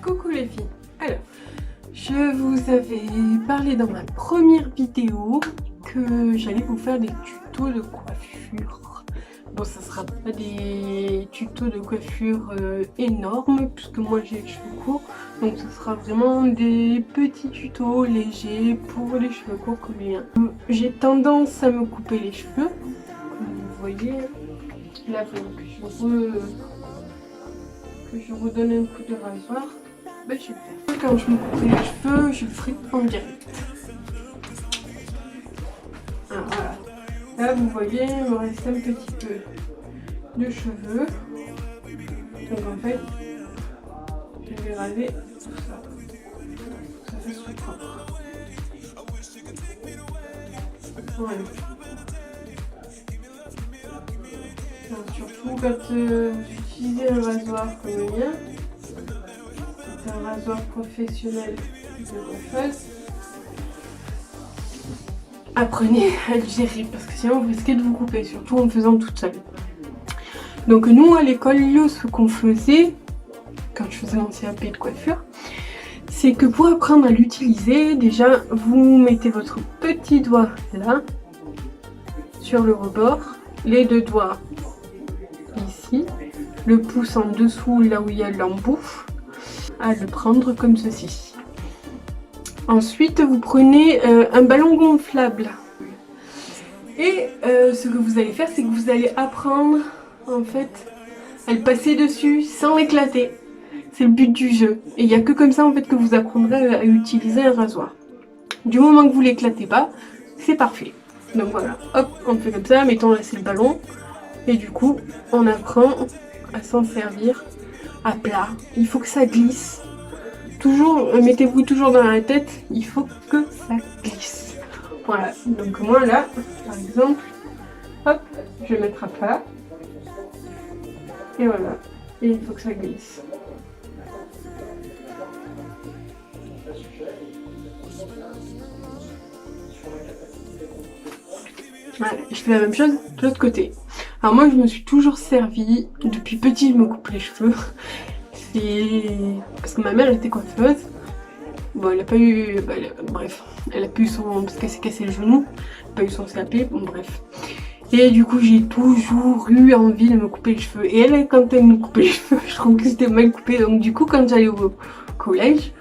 Coucou les filles. Alors, je vous avais parlé dans ma première vidéo que j'allais vous faire des tutos de coiffure. Bon, ça sera pas des tutos de coiffure énormes puisque moi j'ai les cheveux courts, donc ça sera vraiment des petits tutos légers pour les cheveux courts comme les miens. J'ai tendance à me couper les cheveux, comme vous voyez. Là, que je redonne un coup de rasoir. Ben, je vais le faire. Quand je me couperai les cheveux, je le ferai en direct. Ah, voilà. Là, vous voyez, il me reste un petit peu de cheveux. Donc en fait, je vais raser tout ça. Ça fait tout propre. Voilà. Alors, surtout quand vous utilisez un rasoir comme le mien, c'est un rasoir professionnel de coiffeuse. Apprenez à le gérer parce que sinon vous risquez de vous couper, surtout en faisant toute seule. Donc nous à l'école, ce qu'on faisait quand je faisais mon CAP de coiffure, c'est que pour apprendre à l'utiliser, déjà vous mettez votre petit doigt là sur le rebord, les deux doigts ici, le pouce en dessous là où il y a l'embout, à le prendre comme ceci. Ensuite, vous prenez un ballon gonflable. Et ce que vous allez faire, c'est que vous allez apprendre en fait à le passer dessus sans l'éclater. C'est le but du jeu. Et il n'y a que comme ça en fait que vous apprendrez à utiliser un rasoir. Du moment que vous l'éclatez pas, c'est parfait. Donc voilà, hop, on fait comme ça, mettons là c'est le ballon. Et du coup, on apprend à s'en servir à plat. Il faut que ça glisse. Toujours, mettez-vous toujours dans la tête, il faut que ça glisse. Voilà, donc moi là, par exemple, hop, je vais mettre à plat. Et voilà, et il faut que ça glisse. Voilà, je fais la même chose de l'autre côté. Alors moi je me suis toujours servi, depuis petit je me coupe les cheveux. Parce que ma mère était coiffeuse. Bon, elle a pas eu... bref, elle a pas eu son... parce qu'elle s'est cassé le genou. Elle a pas eu son CAP, bon bref. Et du coup, j'ai toujours eu envie de me couper les cheveux. Et elle, quand elle me coupait les cheveux, je trouve que c'était mal coupé. Donc du coup, quand j'allais au collège,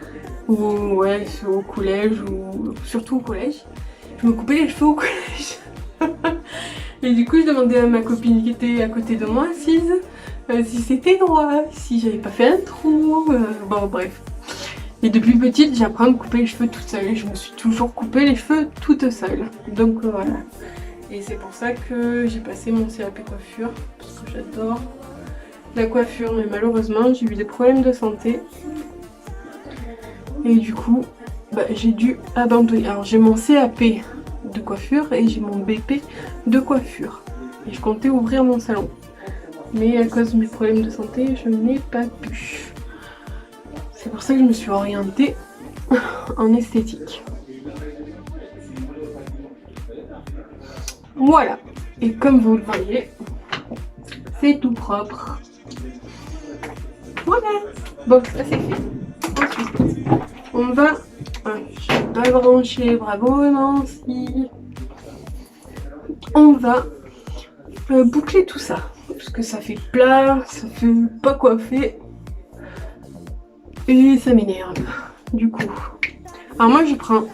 ou ouais, au collège, ou surtout au collège, je me coupais les cheveux au collège. Et du coup, je demandais à ma copine qui était à côté de moi, assise, si c'était droit, si j'avais pas fait un trou, bon bref. Et depuis petite, j'apprends à me couper les cheveux toute seule et je me suis toujours coupé les cheveux toute seule. Donc voilà. Et c'est pour ça que j'ai passé mon CAP coiffure, parce que j'adore la coiffure, mais malheureusement j'ai eu des problèmes de santé. Et du coup, j'ai dû abandonner. Alors j'ai mon CAP de coiffure et j'ai mon BP de coiffure. Et je comptais ouvrir mon salon. Mais à cause de mes problèmes de santé, je n'ai pas pu. C'est pour ça que je me suis orientée en esthétique. Voilà. Et comme vous le voyez, c'est tout propre. Voilà. Bon, ça c'est fait. Ensuite, on va... je vais pas brancher, bravo Nancy. On va boucler tout ça. Parce que ça fait plat, ça fait pas coiffé. Et ça m'énerve. Du coup. Alors moi je prends...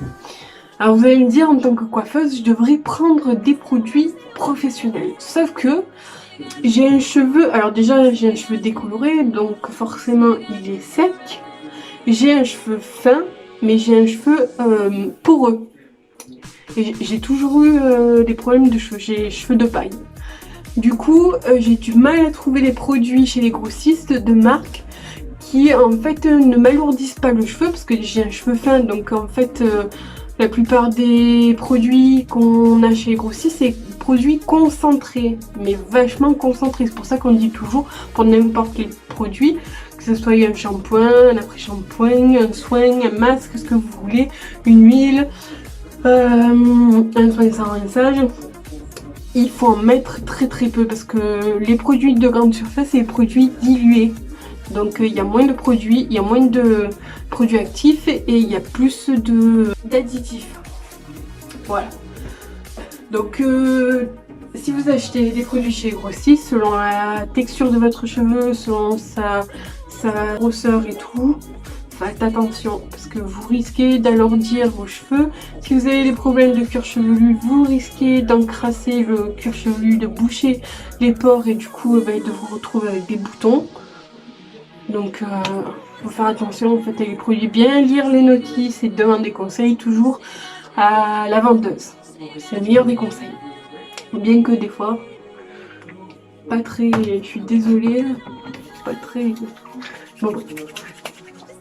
Alors vous allez me dire en tant que coiffeuse, je devrais prendre des produits professionnels. Sauf que j'ai un cheveu... Alors déjà j'ai un cheveu décoloré, donc forcément il est sec. J'ai un cheveu fin, mais j'ai un cheveu poreux. Et j'ai toujours eu des problèmes de cheveux, j'ai les cheveux de paille. Du coup, j'ai du mal à trouver les produits chez les grossistes de marque qui en fait ne m'alourdissent pas le cheveu parce que j'ai un cheveu fin, donc en fait la plupart des produits qu'on a chez les grossistes c'est produits concentrés, mais vachement concentrés. C'est pour ça qu'on dit toujours pour n'importe quel produit, que ce soit un shampoing, un après-shampoing, un soin, un masque, ce que vous voulez, une huile, un soin sans rinçage. il faut en mettre très très peu parce que les produits de grande surface, c'est des produits dilués. Donc il y a moins de produits, il y a moins de produits actifs et il y a plus d'additifs. Voilà. Donc si vous achetez des produits chez grossistes, selon la texture de votre cheveu, selon sa grosseur et tout, faites attention parce que vous risquez d'alourdir vos cheveux. Si vous avez des problèmes de cuir chevelu, vous risquez d'encrasser le cuir chevelu, de boucher les pores et du coup de vous retrouver avec des boutons. Donc faut faire attention, faites les produits bien, lire les notices et demander conseil toujours à la vendeuse. C'est le meilleur des conseils. Bien que des fois, pas très, je suis désolée, pas très... Bon.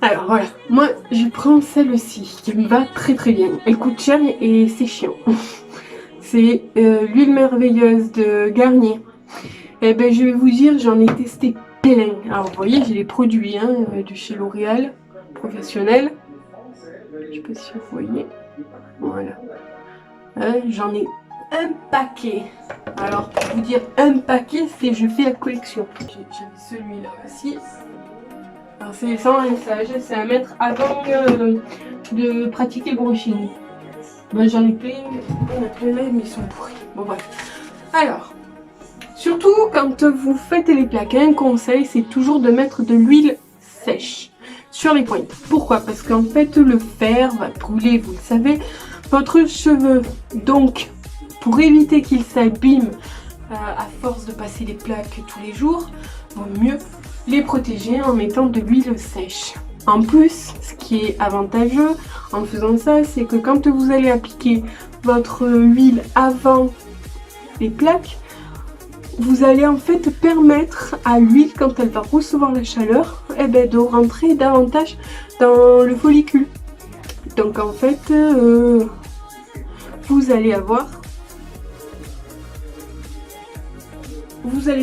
Alors voilà, moi je prends celle-ci qui me va très très bien. Elle coûte cher et c'est chiant. C'est l'huile merveilleuse de Garnier. Et ben je vais vous dire, j'en ai testé plein. Alors vous voyez, j'ai les produits de chez L'Oréal, professionnel. Je sais pas si vous voyez. Voilà. J'en ai un paquet. Alors pour vous dire un paquet, c'est je fais la collection. J'avais celui-là aussi. Alors c'est sans rinçage, c'est à mettre avant de pratiquer le brushing. Ben, j'en ai plein, mais ils sont pourris. Bon bref. Alors, surtout quand vous faites les plaques, un conseil, c'est toujours de mettre de l'huile sèche sur les pointes. Pourquoi? Parce qu'en fait le fer va brûler, vous le savez, votre cheveu. Donc pour éviter qu'il s'abîme à force de passer des plaques tous les jours, vaut mieux les protéger en mettant de l'huile sèche. En plus, ce qui est avantageux en faisant ça, c'est que quand vous allez appliquer votre huile avant les plaques, vous allez en fait permettre à l'huile, quand elle va recevoir la chaleur, de rentrer davantage dans le follicule. Donc en fait, vous allez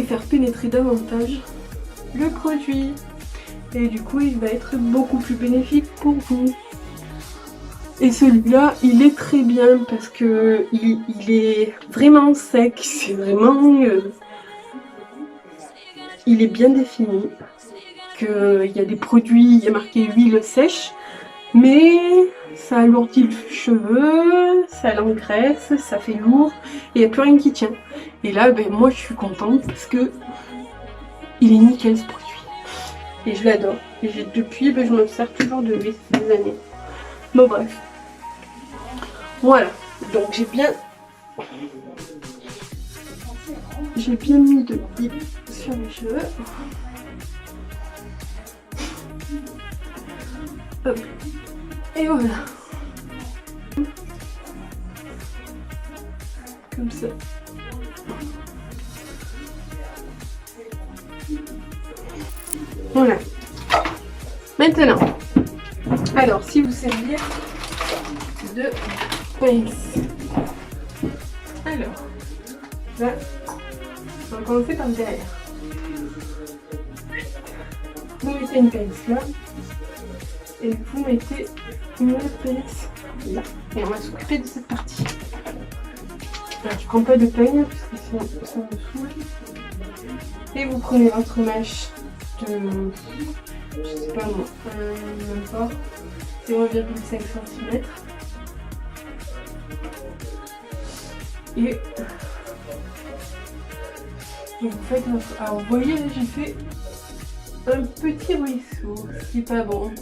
faire pénétrer davantage le produit. Et du coup, il va être beaucoup plus bénéfique pour vous. Et celui-là, il est très bien parce que il est vraiment sec. C'est vraiment... il est bien défini. Il y a des produits, il y a marqué huile sèche. Mais ça alourdit le cheveu, ça l'engraisse, ça fait lourd. Et il n'y a plus rien qui tient. Et là, moi, je suis contente parce que il est nickel ce produit. Et je l'adore. Et depuis, je me sers toujours de lui, ça fait des années. Bon bref. Voilà. Donc j'ai bien mis de l'huile sur mes cheveux. Hop. Et voilà. Comme ça. Voilà. Maintenant, alors si vous servir de pince. Alors, là, on va commencer par derrière. Vous mettez une pince là, et vous mettez une autre pince là. Et on va s'occuper de cette partie. Alors, je prends pas de peigne, parce que sinon ça me saoule. Et vous prenez votre mèche de, je sais pas moi, même pas, 0,5 cm. Et vous faites votre... Alors vous voyez, j'ai fait un petit ruisseau, ce qui n'est pas bon,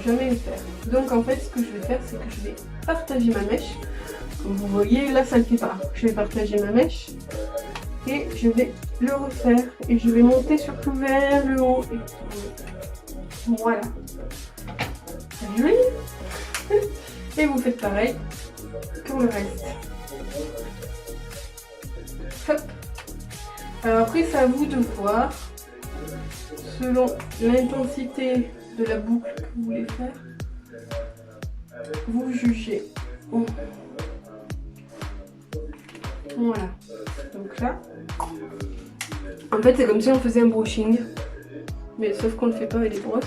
jamais le faire. Donc en fait, ce que je vais faire, c'est que je vais partager ma mèche. Comme vous voyez, là ça ne le fait pas. Je vais partager ma mèche et je vais le refaire et je vais monter surtout vers le haut. Et voilà. C'est joli. Et vous faites pareil pour le reste. Hop. Alors après, c'est à vous de voir, selon l'intensité de la boucle que vous voulez faire, vous jugez. Voilà. Donc là, en fait, c'est comme si on faisait un brushing, mais sauf qu'on ne le fait pas avec des brosses.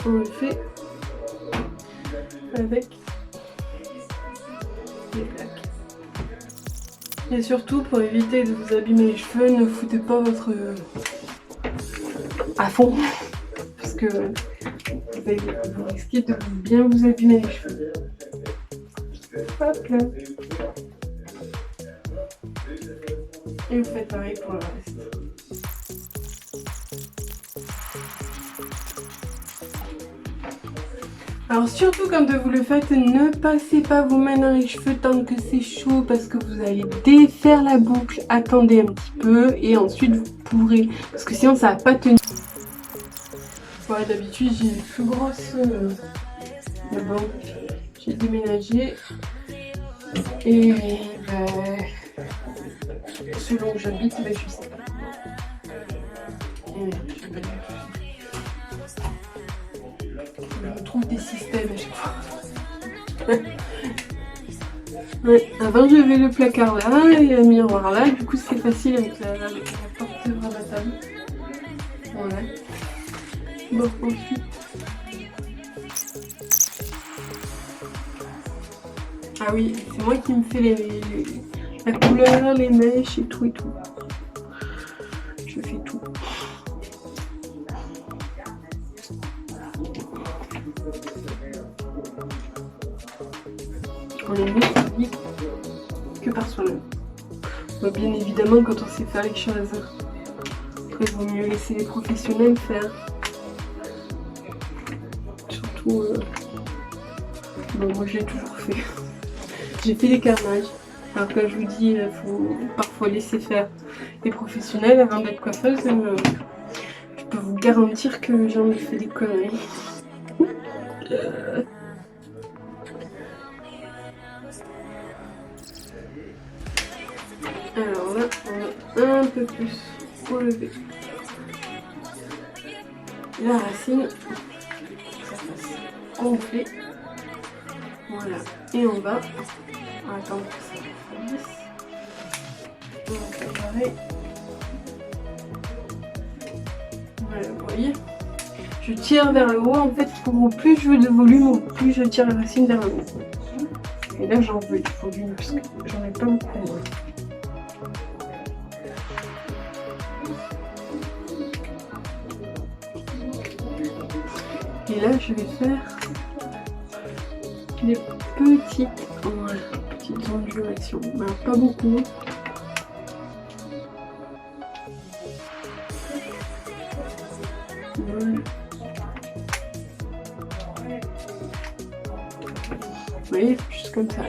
On le fait avec les plaques. Et surtout, pour éviter de vous abîmer les cheveux, ne foutez pas votre à fond, parce que vous risquez de bien vous abîmer les cheveux. Hop là. Et vous faites pareil pour le reste. Alors surtout quand vous le faites, ne passez pas vos mains dans les cheveux tant que c'est chaud parce que vous allez défaire la boucle. Attendez un petit peu et ensuite vous pourrez, parce que sinon ça va pas tenir. Ouais, d'habitude j'ai une plus grosse, mais bon, j'ai déménagé et selon où j'habite, je sais pas. Je trouve des systèmes à chaque fois. Ouais, avant j'avais le placard là et un miroir là, du coup c'est facile avec la porte rabattable. Voilà. Bon, ensuite. Ah oui, c'est moi qui me fais la couleur, les mèches et tout et tout. Je fais tout. On est mieux servi que par soi-même. Donc, bien évidemment, quand on sait faire les choses, après, il vaut mieux laisser les professionnels faire. Surtout, bon, moi j'ai toujours fait. J'ai fait des carnages. Alors quand je vous dis, il faut parfois laisser faire les professionnels avant d'être coiffeuse, je peux vous garantir que j'en ai fait des conneries. Alors là, on va un peu plus relever la racine, que ça fasse gonfler. Voilà, et on va attendre que ça refroidisse. On va faire pareil. Voilà, vous voyez, je tire vers le haut. En fait, pour plus je veux de volume, plus je tire la racine vers le haut. Et là, j'en veux du volume, parce que j'en ai pas beaucoup. Moi. Et là, je vais faire des petites ondulations. Ben, pas beaucoup. Voilà. Vous voyez, juste comme ça.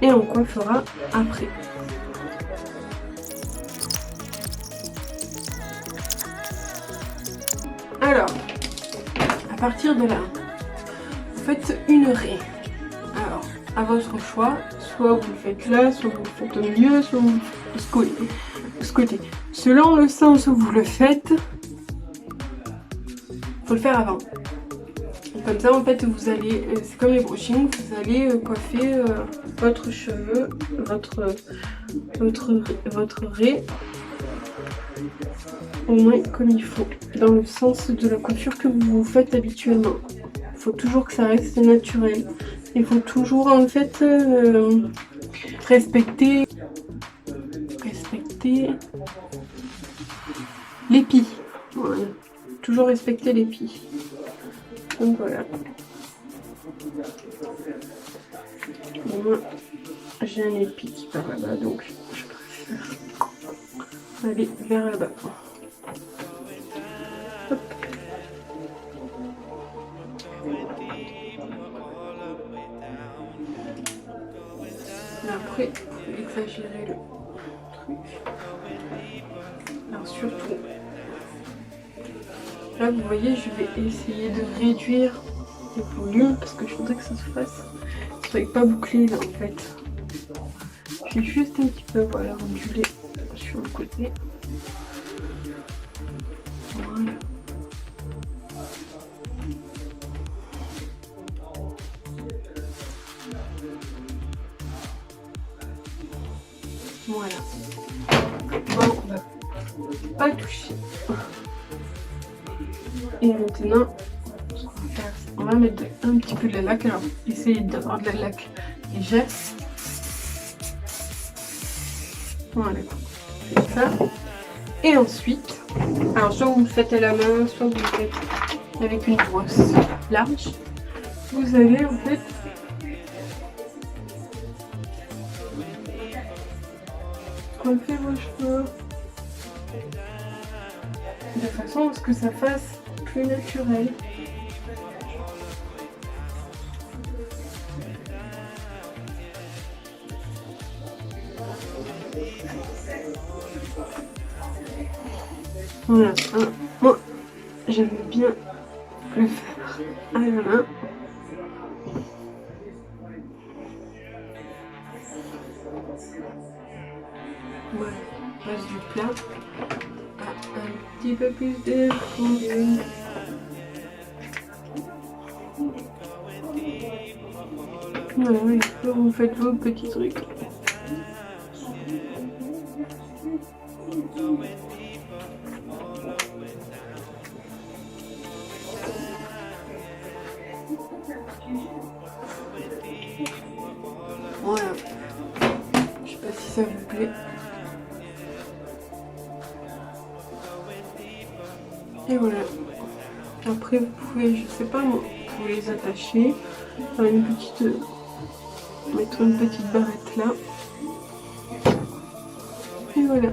Et on coiffera après. Alors, à partir de là, vous faites une raie. Alors, à votre choix, soit vous le faites là, soit vous le faites au milieu, soit vous le faites de ce côté. Selon le sens où vous le faites, il faut le faire avant. Comme ça, en fait, vous allez, c'est comme les brushings, vous allez coiffer votre cheveu, votre raie, au moins comme il faut, dans le sens de la coiffure que vous faites habituellement. Il faut toujours que ça reste naturel. Il faut toujours, en fait, respecter l'épi. Voilà. Toujours respecter l'épi. Donc voilà. Moi, j'ai un épi qui part là-bas, donc je préfère aller vers là-bas. Hop. Et après, il faut exagérer le truc. Alors surtout, là vous voyez, je vais essayer de réduire le volume parce que je voudrais que ça se fasse. Ça soit pas bouclé là en fait. Je vais juste un petit peu, voilà, onduler sur le côté. Voilà. Voilà. Bon, on va pas toucher. Et maintenant, ce qu'on va faire, on va mettre un petit peu de la laque. Alors, essayez d'avoir de la laque légère. Voilà, comme ça. Et ensuite, alors soit vous le faites à la main, soit vous le faites avec une brosse large. Vous allez en fait coiffer vos cheveux de façon à ce que ça fasse plus naturel. Voilà, moi j'aime bien le faire à la main. Voilà, on passe du plat à un petit peu plus de volume. Voilà, vous faites vos petits trucs. Voilà. Je sais pas si ça vous plaît. Et voilà. Après vous pouvez, je sais pas moi, vous pouvez les attacher à une petite, mettre une petite barrette là. Et voilà.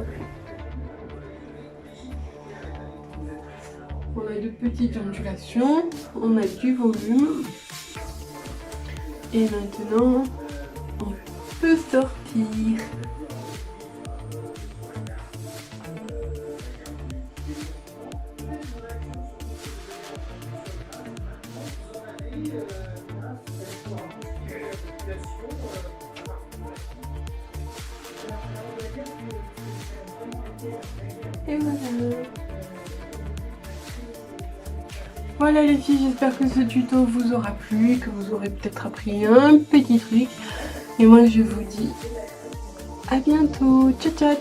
On a de petites ondulations, on a du volume. Et maintenant, on peut sortir. Et voilà. Voilà les filles, j'espère que ce tuto vous aura plu, que vous aurez peut-être appris un petit truc. Et moi je vous dis à bientôt. Ciao ciao.